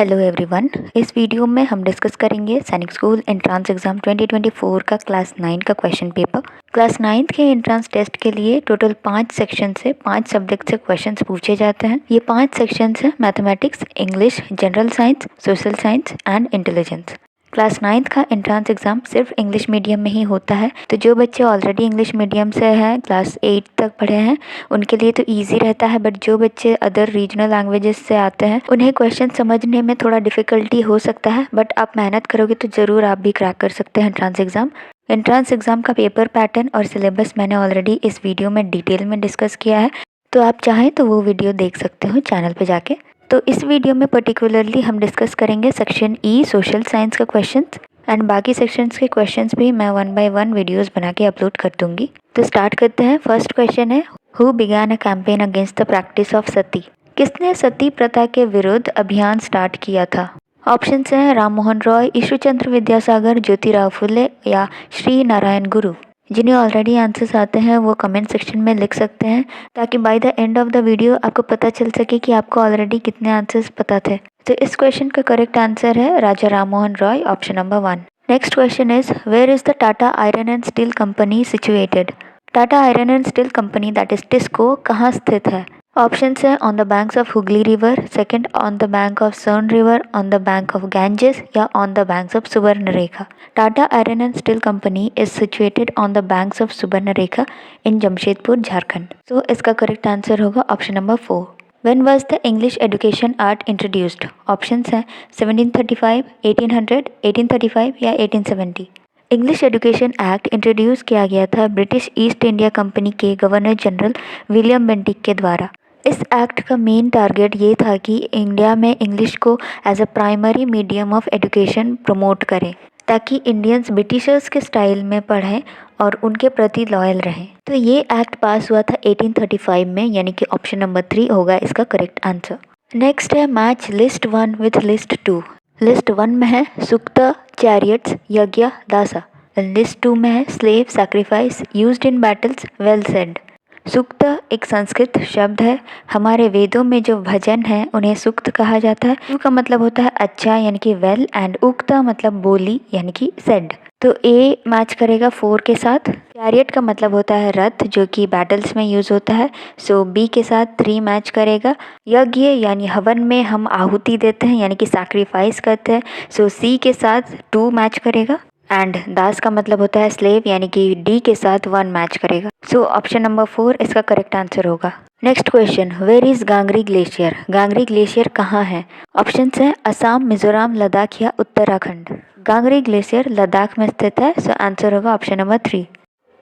Hello everyone. इस video में हम डिस्कस करेंगे सैनिक स्कूल एंट्रेंस एग्जाम 2024 का क्लास 9 का क्वेश्चन पेपर। क्लास 9 के एंट्रेंस टेस्ट के लिए टोटल 5 सेक्शन से 5 सब्जेक्ट से क्वेश्चंस पूछे जाते हैं। ये 5 सेक्शंस हैं mathematics, English, general science, social science and intelligence. Class 9 का एंट्रेंस एग्जाम सिर्फ इंग्लिश मीडियम में ही होता है, तो जो बच्चे ऑलरेडी इंग्लिश मीडियम से हैं, क्लास 8 तक पढ़े हैं, उनके लिए तो इजी रहता है। बट जो बच्चे अदर रीजनल लैंग्वेजेस से आते हैं उन्हें क्वेश्चन समझने में थोड़ा डिफिकल्टी हो सकता है, बट आप मेहनत करोगे तो ज़रूर आप भी क्रैक कर सकते हैं एंट्रेंस एग्जाम। एंट्रेंस एग्जाम का पेपर पैटर्न और सिलेबस मैंने ऑलरेडी इस वीडियो में डिटेल में डिस्कस किया है, तो आप चाहें तो वो वीडियो देख सकते हो चैनल पे जाके। तो इस वीडियो में पर्टिकुलरली हम डिस्कस करेंगे सेक्शन ई सोशल साइंस का क्वेश्चंस, एंड बाकी सेक्शंस के क्वेश्चंस भी मैं 1 बाय 1 वीडियोस बना के अपलोड कर दूंगी। तो स्टार्ट करते हैं। फर्स्ट क्वेश्चन है, who began a campaign against the practice of sati? किसने सती प्रथा के विरुद्ध अभियान स्टार्ट किया था? ऑप्शंस हैं राम मोहन रॉय, ईश्वरचंद्र विद्यासागर, ज्योतिराव फुले या श्री नारायण गुरु। जिन्हें ऑलरेडी आंसर्स आते हैं वो कमेंट सेक्शन में लिख सकते हैं, ताकि by the end of the video आपको पता चल सके कि आपको ऑलरेडी कितने आंसर्स पता थे। तो इस क्वेश्चन का करेक्ट आंसर है Raja Ram Mohan Roy, option number 1। Next question is, where is the Tata iron and steel company situated? Tata iron and steel company that is TISCO कहाँ स्थित है? ऑप्शंस है on the banks of Hooghly river, second on the bank of Son river, on the bank of Ganges या on the banks of Subarnarekha. Tata iron and steel company is situated on the banks of Subarnarekha इन जमशेदपुर, झारखंड। तो इसका correct answer होगा option number 4। When was the English Education Act introduced? Options हैं 1735, 1800, 1835 या 1870। English education act introduce किया गया था British east India company के governor general William Bentinck के द्वारा। इस एक्ट का मेन टारगेट ये था कि इंडिया में इंग्लिश को as a primary medium of education promote करें, ताकि इंडियंस ब्रिटिशर्स के स्टाइल में पढ़ें और उनके प्रति लॉयल रहें। तो ये एक्ट पास हुआ था 1835 में, यानी कि ऑप्शन नंबर 3 होगा इसका करेक्ट आंसर। नेक्स्ट है, match list 1 with list 2। List 1 में है सुक्त, चैरियट्स, यज्ञ, दासा। लिस्ट 2 में है slave, sacrifice, used in battles, well said. सूक्त एक संस्कृत शब्द है। हमारे वेदों में जो भजन है उन्हें सूक्त कहा जाता है। सु का मतलब होता है अच्छा यानी कि वेल, एंड उक्त मतलब बोली यानी कि सेड। तो ए मैच करेगा 4 के साथ। चैरियट का मतलब होता है रथ, जो कि बैटल्स में यूज होता है, सो बी के साथ 3 मैच करेगा। यज्ञ यानी हवन में हम आहुति देते हैं यानी कि सैक्रिफाइस करते हैं, सो सी के साथ 2 मैच करेगा। एंड दास का मतलब होता है स्लेव यानी कि डी के साथ 1 मैच करेगा। सो ऑप्शन नंबर 4 इसका करेक्ट आंसर होगा। Next question, where is Gangri glacier? Gangri glacier कहाँ है? ऑप्शंस हैं असम, मिजोरम, लद्दाख या उत्तराखंड। गांगरी ग्लेशियर लद्दाख में स्थित है, सो आंसर होगा option number 3।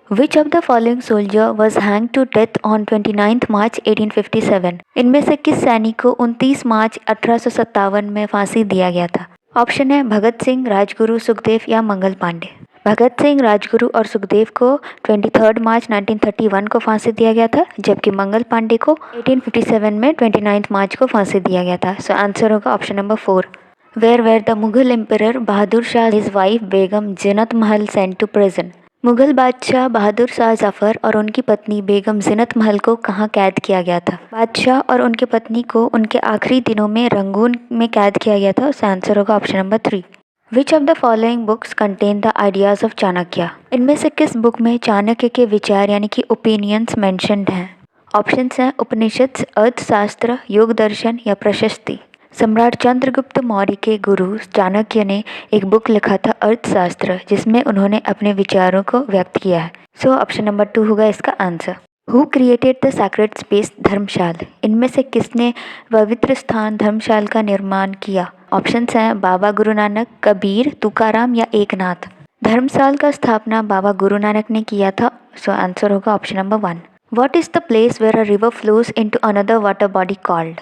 Which of the following soldier was hanged to death on 29th March 1857? इनमें से किस सैनिक को 29 मार्च 1857 में फांसी दिया गया था? ऑप्शन है भगत सिंह, राजगुरु, सुखदेव या मंगल पांडे। भगत सिंह, राजगुरु और सुखदेव को 23 मार्च 1931 को फांसी दिया गया था, जबकि मंगल पांडे को 1857 में 29 मार्च को फांसी दिया गया था। सो आंसर होगा option number 4। Where were the Mughal Emperor Bahadur Shah, his wife Begum Zeenat Mahal sent to prison? Mughal बादशाह बहादुर शाह जफर और उनकी पत्नी बेगम जिनत महल को कहाँ कैद किया गया था? बादशाह और उनकी पत्नी को उनके आखिरी दिनों में रंगून में कैद किया गया था। उसका आंसर होगा option number 3। Which of the following books contain the ideas of Chanakya? इनमें से किस बुक में चाणक्य के विचार यानी कि ओपिनियंस मेंशन्ड हैं? ऑप्शंस हैं उपनिषद, अर्थशास्त्र, योग दर्शन या प्रशस्ति। सम्राट चंद्रगुप्त मौर्य के गुरु चाणक्य ने एक बुक लिखा था अर्थशास्त्र, जिसमें उन्होंने अपने विचारों को व्यक्त किया है। सो ऑप्शन नंबर 2 होगा इसका answer. Who created the sacred space dharamsal? इनमें से किसने पवित्र स्थान धर्मशाल का निर्माण किया? ऑप्शंस हैं बाबा गुरु नानक, कबीर, तुकाराम या एकनाथ। धर्मशाल का स्थापना बाबा गुरु नानक ने किया था। सो आंसर होगा option number 1। What is the place where a river flows into another water body called?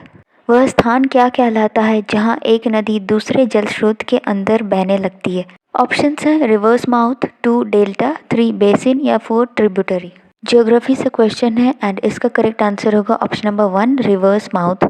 वह स्थान क्या कहलाता है जहां एक नदी दूसरे जल स्रोत के अंदर बहने लगती है? ऑप्शंस हैं रिवर्स माउथ, 2 डेल्टा, 3 बेसिन या 4 ट्रिब्यूटरी। ज्योग्राफी से क्वेश्चन है एंड इसका करेक्ट आंसर होगा option number 1 river's mouth.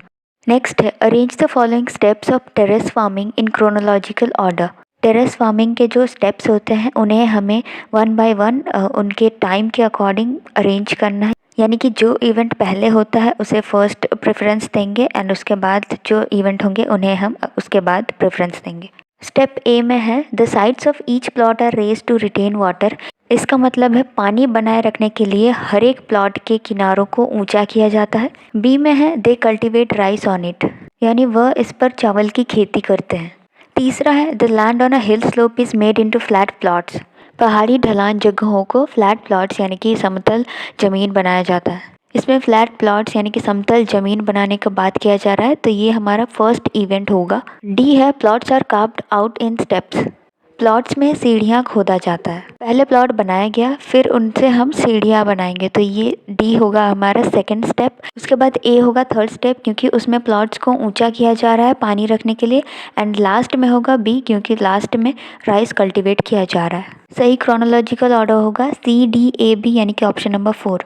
Next है, arrange the following steps of terrace farming in chronological order. Terrace farming के जो स्टेप्स होते हैं उन्हें हमें 1 बाय 1 उनके टाइम के अकॉर्डिंग अरेंज करना है। यानी कि जो इवेंट पहले होता है उसे फर्स्ट प्रेफरेंस देंगे एंड उसके बाद जो इवेंट होंगे उन्हें हम उसके बाद प्रेफरेंस देंगे। स्टेप ए में है the sides of each plot are raised to retain water. इसका मतलब है पानी बनाए रखने के लिए हर एक प्लॉट के किनारों को ऊंचा किया जाता है। बी में है दे कल्टिवेट राइस ऑन इट, यानी वह इस पर चावल की खेती करते हैं। तीसरा है the land on a hill slope is made into flat plots. पहाड़ी ढलान जगहों को फ्लैट प्लॉट्स यानी कि समतल जमीन बनाया जाता है। इसमें फ्लैट प्लॉट्स यानी कि समतल जमीन बनाने का बात किया जा रहा है, तो ये हमारा फर्स्ट इवेंट होगा। डी है plots are carved out in steps. Plots में सीढ़ियाँ खोदा जाता है। पहले प्लॉट बनाया गया, फिर उनसे हम सीढ़ियाँ बनाएंगे, तो ये डी होगा हमारा सेकंड स्टेप। उसके बाद ए होगा थर्ड स्टेप, क्योंकि उसमें प्लॉट्स को ऊंचा किया जा रहा है पानी रखने के लिए। एंड लास्ट में होगा बी, क्योंकि लास्ट में राइस कल्टीवेट किया जा रहा है। सही क्रोनोलॉजिकल ऑर्डर होगा सी डी ए बी, यानी कि option number 4।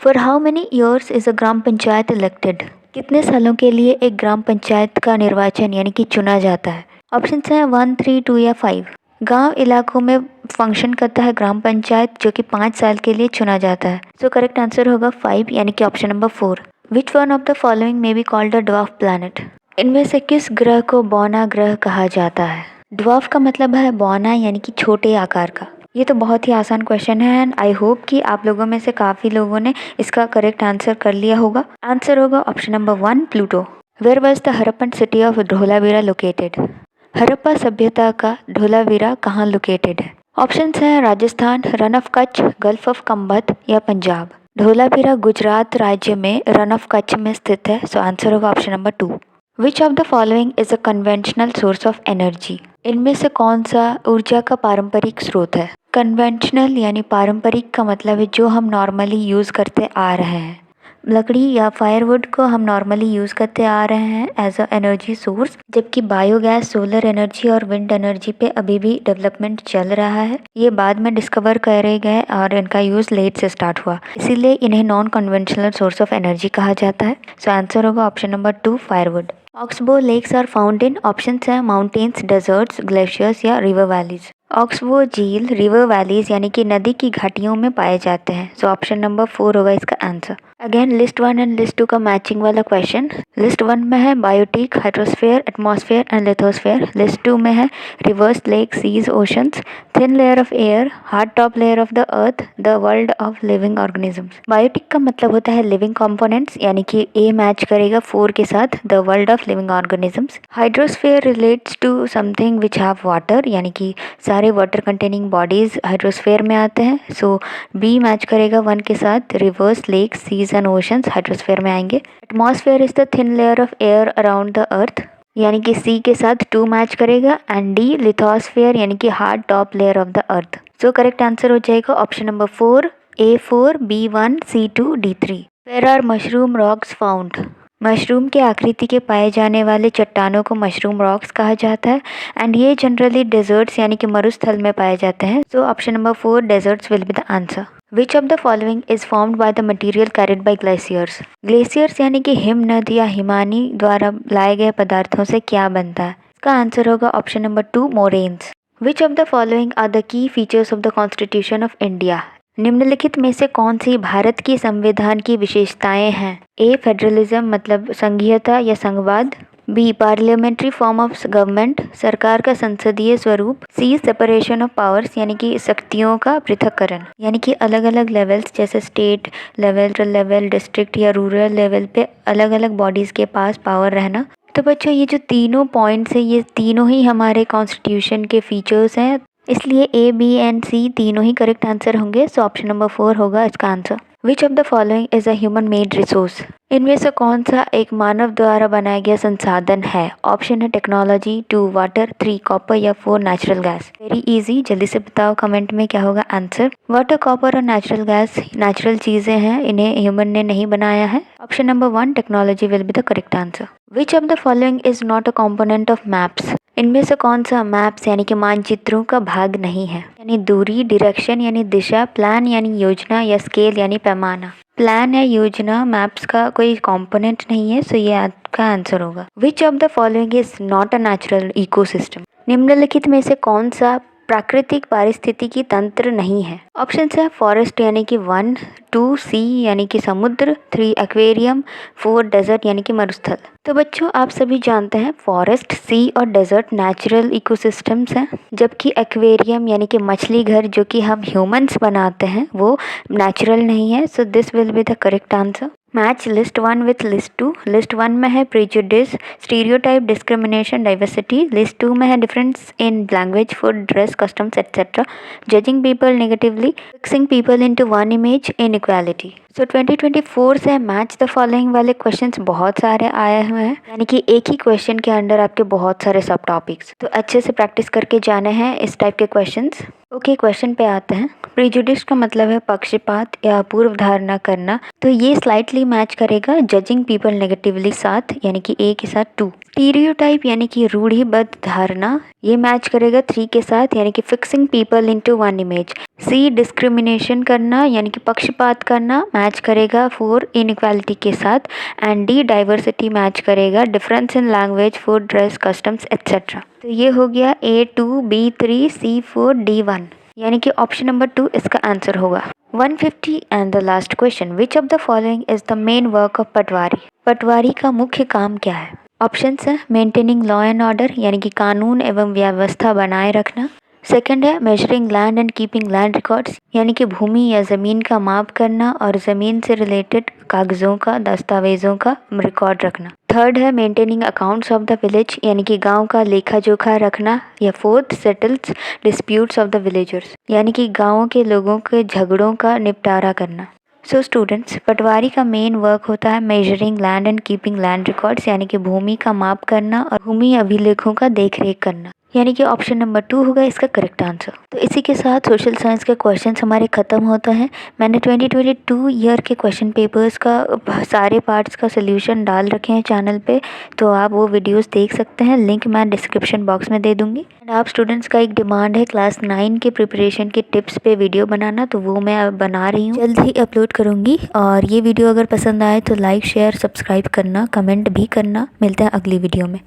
For how many years is a gram panchayat elected. कितने सालों के लिए एक ग्राम पंचायत का निर्वाचन यानी कि चुना जाता है। ऑप्शन हैं 1, 3, 2 या 5। गांव इलाकों में फंक्शन करता है ग्राम पंचायत, जो कि 5 साल के लिए चुना जाता है। सो करेक्ट आंसर होगा 5, यानी कि option number 4। Which one of the following may be called a dwarf planet. इनमें से किस ग्रह को बौना ग्रह कहा जाता है। ड्वार्फ का मतलब है बौना, यानी कि छोटे आकार का। ये तो बहुत ही आसान क्वेश्चन है एंड आई होप कि आप लोगों में से काफ़ी लोगों ने इसका करेक्ट आंसर कर लिया होगा। आंसर होगा option number 1 Pluto. Where was the Harappan city of Dholavira located. Harappa सभ्यता का धोलावीरा कहाँ लोकेटेड है। ऑप्शंस हैं Rajasthan, Rann of Kutch, gulf of Khambhat या पंजाब। धोलावीरा गुजरात राज्य में रन ऑफ कच्छ में स्थित है। सो आंसर होगा option number 2। Which of the following is a conventional source of energy. इनमें से कौन सा ऊर्जा का पारंपरिक स्रोत है। कन्वेंशनल यानी पारंपरिक का मतलब है जो हम नॉर्मली यूज़ करते आ रहे हैं। लकड़ी या फायरवुड को हम नॉर्मली यूज़ करते आ रहे हैं एज अ एनर्जी सोर्स, जबकि बायोगैस, सोलर एनर्जी और विंड एनर्जी पे अभी भी डेवलपमेंट चल रहा है। ये बाद में डिस्कवर करे गए और इनका यूज़ लेट से स्टार्ट हुआ, इसीलिए इन्हें non conventional source of energy कहा जाता है। सो आंसर होगा option number 2 firewood. Oxbow lakes are found in. Option हैं माउंटेन्स, डेजर्ट्स, ग्लेशियर्स या रिवर वैलीज। ऑक्सबो झील रिवर वैलीज यानी कि नदी की घाटियों में पाए जाते हैं। सो ऑप्शन नंबर 4 होगा इसका answer. Again list 1 and list 2 का मैचिंग वाला क्वेश्चन। लिस्ट 1 में है biotic, hydrosphere, atmosphere and lithosphere. List 2 में है rivers, lake, seas, oceans, thin layer of air, hard top layer of the earth, the world of living organisms. Biotic का मतलब होता है लिविंग कंपोनेंट्स, यानी कि ए मैच करेगा 4 के साथ, the world of living organisms. Hydrosphere relates to something which have water, यानी कि सारे वाटर कंटेनिंग बॉडीज हाइड्रोस्फेयर में आते हैं। सो बी मैच करेगा 1 के साथ, rivers, lake, seas and oceans hydrosphere में आएंगे। Atmosphere is the thin layer of air around the earth, यानी कि सी के साथ 2 मैच करेगा। एंड डी लिथोस्फेयर यानी कि hard top layer of the earth. So correct answer हो जाएगा option number 4 A4 B1 C2 D3। Where are mushroom rocks found. Mushroom के आकृति के पाए जाने वाले चट्टानों को मशरूम रॉक्स कहा जाता है एंड ये जनरली डेजर्ट्स यानी कि मरुस्थल में पाए जाते हैं। So option number 4 deserts will be the answer. Which of the following is formed by the material carried by glaciers. Glaciers यानी कि हिमनद या हिमानी द्वारा लाए गए पदार्थों से क्या बनता है। इसका आंसर होगा option number 2 moraines. Which of the following are the key features of the constitution of India. निम्नलिखित में से कौन सी भारत की संविधान की विशेषताएं हैं। ए फेडरलिज्म मतलब संघीयता या संघवाद। B parliamentary form of government, सरकार का संसदीय स्वरूप। सी सेपरेशन ऑफ पावर्स यानी कि शक्तियों का पृथक्करण, यानी कि अलग अलग लेवल्स जैसे स्टेट लेवल, डिस्ट्रिक्ट या रूरल लेवल पे अलग अलग बॉडीज के पास पावर रहना। तो बच्चों ये जो तीनों पॉइंट्स हैं ये तीनों ही हमारे कॉन्स्टिट्यूशन के फीचर्स हैं, इसलिए ए बी एंड सी तीनों ही करेक्ट आंसर होंगे। सो ऑप्शन नंबर 4 होगा इसका answer. Which of the following is a human made resource. इनमें से कौन सा एक मानव द्वारा बनाया गया संसाधन है। ऑप्शन है टेक्नोलॉजी, 2 वाटर, 3 कॉपर या 4 नेचुरल गैस। वेरी इजी, जल्दी से बताओ कमेंट में क्या होगा आंसर। वाटर, कॉपर और नेचुरल गैस नेचुरल चीजें हैं, इन्हें ह्यूमन ने नहीं बनाया है। Option number 1 technology will be the correct answer. Which of the following is not a component of maps. इनमें से कौन सा मैप्स यानी कि मानचित्रों का भाग नहीं है। यानी दूरी, डायरेक्शन यानी दिशा, प्लान यानी योजना या स्केल यानी पैमाना। प्लान या योजना मैप्स का कोई कंपोनेंट नहीं है। सो ये आपका आंसर होगा। विच of the following is not a natural ecosystem. निम्नलिखित में से कौन सा प्राकृतिक पारिस्थितिकी तंत्र नहीं है? ऑप्शन है फॉरेस्ट यानी कि वन, 2 सी यानी कि समुद्र, 3 एक्वेरियम, 4 डेजर्ट यानी कि मरुस्थल। तो बच्चों आप सभी जानते हैं फॉरेस्ट, सी और डेजर्ट नेचुरल इकोसिस्टम्स हैं, जबकि एक्वेरियम यानी कि मछली घर जो कि हम ह्यूमंस बनाते हैं वो नेचुरल नहीं है। So this will be the correct answer. Match list 1 with list 2। List 1 में है prejudice, stereotype, discrimination, diversity. List 2 में है difference in language, food, dress, customs etcetera, judging people negatively, fixing people into one image, inequality. So 2024 से match the following वाले questions बहुत सारे आए हुए हैं, यानी कि एक ही क्वेश्चन के अंडर आपके बहुत सारे सब टॉपिक्स, तो अच्छे से प्रैक्टिस करके जाने हैं इस टाइप के क्वेश्चंस। ओके, क्वेश्चन पे आते हैं। प्रेजुडिस का मतलब है पक्षपात या पूर्व धारणा करना, तो ये स्लाइटली मैच करेगा जजिंग पीपल नेगेटिवली साथ, यानी कि ए के साथ 2। स्टीरियोटाइप यानी कि रूढ़िबद्ध धारणा, ये मैच करेगा 3 के साथ, यानी कि fixing people into one image. C discrimination करना यानी कि पक्षपात करना, मैच करेगा 4 इनइक्वालिटी के साथ। एंड डी डाइवर्सिटी मैच करेगा difference in language, food, dress, customs etcetera. तो ये हो गया A2, B3, C4, D1, यानी कि ऑप्शन नंबर 2 इसका आंसर होगा। 150 and the last question, which of the following is the main work of patwari? Patwari का मुख्य काम क्या है? ऑप्शंस है मेंटेनिंग लॉ एंड ऑर्डर, यानी कि कानून एवं व्यवस्था बनाए रखना। सेकंड है measuring land and keeping land records, यानी कि भूमि या ज़मीन का माप करना और ज़मीन से रिलेटेड कागज़ों का, दस्तावेज़ों का रिकॉर्ड रखना। थर्ड है maintaining accounts of the village, यानी कि गांव का लेखा जोखा रखना। या fourth settles disputes of the villagers, यानी कि गाँवों के लोगों के झगड़ों का निपटारा करना। सो स्टूडेंट्स, पटवारी का मेन वर्क होता है measuring land and keeping land records, यानी कि भूमि का माप करना और भूमि अभिलेखों का देखरेख करना, यानी कि ऑप्शन नंबर 2 होगा इसका करेक्ट आंसर। तो इसी के साथ सोशल साइंस के क्वेश्चंस हमारे ख़त्म होते हैं। मैंने 2022 ईयर के क्वेश्चन पेपर्स का सारे पार्ट्स का सोल्यूशन डाल रखे हैं चैनल पे, तो आप वो वीडियोस देख सकते हैं, लिंक मैं डिस्क्रिप्शन बॉक्स में दे दूँगी। एंड आप स्टूडेंट्स का एक डिमांड है क्लास 9 के प्रिपरेशन के टिप्स पे वीडियो बनाना, तो वो मैं अब बना रही हूँ, जल्द ही अपलोड करूँगी। और ये वीडियो अगर पसंद आए तो लाइक, शेयर, सब्सक्राइब करना, कमेंट भी करना। मिलते हैं अगली वीडियो में।